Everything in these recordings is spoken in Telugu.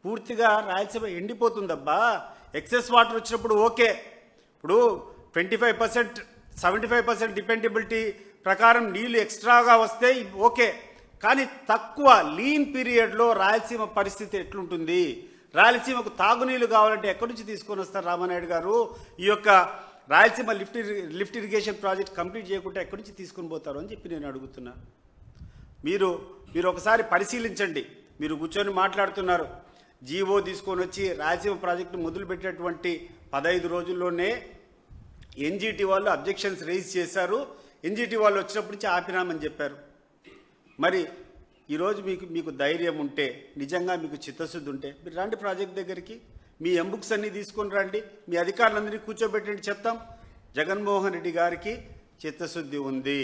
పూర్తిగా రాయలసీమ ఎండిపోతుందబ్బా. ఎక్సెస్ వాటర్ వచ్చినప్పుడు ఓకే, ఇప్పుడు 25%, 75% డిపెండబిలిటీ ప్రకారం నీళ్లు ఎక్స్ట్రాగా వస్తే ఓకే. కానీ తక్కువ లీన్ పీరియడ్లో రాయలసీమ పరిస్థితి ఎట్లుంటుంది? రాయలసీమకు తాగునీళ్ళు కావాలంటే ఎక్కడి నుంచి తీసుకొని వస్తారు రామానాయుడు గారు? ఈ యొక్క Rayalaseema lift irrigation project complete చేయకుండా ఎక్కడి నుంచి తీసుకొని పోతారు అని చెప్పి నేను అడుగుతున్నా. మీరు ఒకసారి పరిశీలించండి. మీరు కూర్చొని మాట్లాడుతున్నారు. జీవో తీసుకొని వచ్చి రాయలసీమ ప్రాజెక్టు మొదలుపెట్టినటువంటి 15 రోజుల్లోనే ఎన్జీటీ వాళ్ళు అబ్జెక్షన్స్ రైజ్ చేశారు. ఎన్జీటీ వాళ్ళు వచ్చినప్పటి నుంచి ఆపినామని చెప్పారు. మరి ఈరోజు మీకు ధైర్యం ఉంటే, నిజంగా మీకు చిత్తశుద్ధి ఉంటే మీరు రండి ప్రాజెక్ట్ దగ్గరికి, మీ ఎంబుక్స్ అన్నీ తీసుకొని రండి, మీ అధికారులందరినీ కూర్చోబెట్టండి, చెప్తాం జగన్మోహన్ రెడ్డి గారికి చిత్తశుద్ధి ఉంది.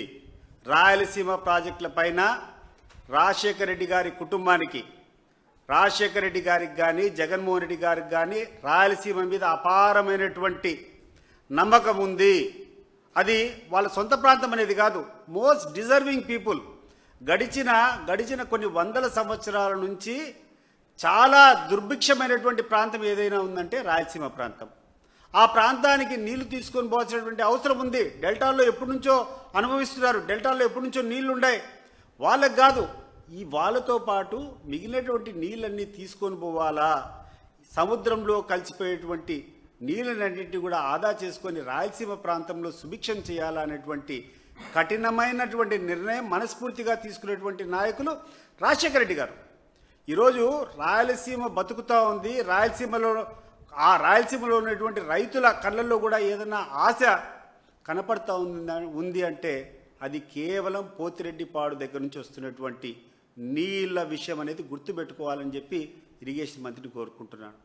రాయలసీమ ప్రాజెక్టుల పైన రాజశేఖర రెడ్డి గారి కుటుంబానికి, రాజశేఖర రెడ్డి గారికి కానీ జగన్మోహన్ రెడ్డి గారికి కానీ రాయలసీమ మీద అపారమైనటువంటి నమ్మకం ఉంది. అది వాళ్ళ సొంత ప్రాంతం అనేది కాదు, మోస్ట్ డిజర్వింగ్ పీపుల్. గడిచిన కొన్ని వందల సంవత్సరాల నుంచి చాలా దుర్భిక్షమైనటువంటి ప్రాంతం ఏదైనా ఉందంటే రాయలసీమ ప్రాంతం. ఆ ప్రాంతానికి నీళ్లు తీసుకొని పోవాల్సినటువంటి అవసరం ఉంది. డెల్టాల్లో ఎప్పటి నుంచో అనుభవిస్తున్నారు, డెల్టాల్లో ఎప్పటి నుంచో నీళ్లు ఉన్నాయి. వాళ్ళకి కాదు, వాళ్ళతో పాటు మిగిలినటువంటి నీళ్ళన్నీ తీసుకొని పోవాలా? సముద్రంలో కలిసిపోయేటువంటి నీళ్ళన్నింటినీ కూడా ఆదా చేసుకొని రాయలసీమ ప్రాంతంలో సుభిక్షం చేయాలా అనేటువంటి కఠినమైనటువంటి నిర్ణయం మనస్ఫూర్తిగా తీసుకునేటువంటి నాయకులు రాజశేఖర రెడ్డి గారు. ఈరోజు రాయలసీమ బతుకుతూ ఉంది. రాయలసీమలో ఉన్నటువంటి రైతుల కళ్ళల్లో కూడా ఏదైనా ఆశ కనపడతా ఉంది అంటే అది కేవలం పోతిరెడ్డిపాడు దగ్గర నుంచి వస్తున్నటువంటి నీళ్ళ విషయం అనేది గుర్తుపెట్టుకోవాలని చెప్పి ఇరిగేషన్ మంత్రిని కోరుకుంటున్నాను.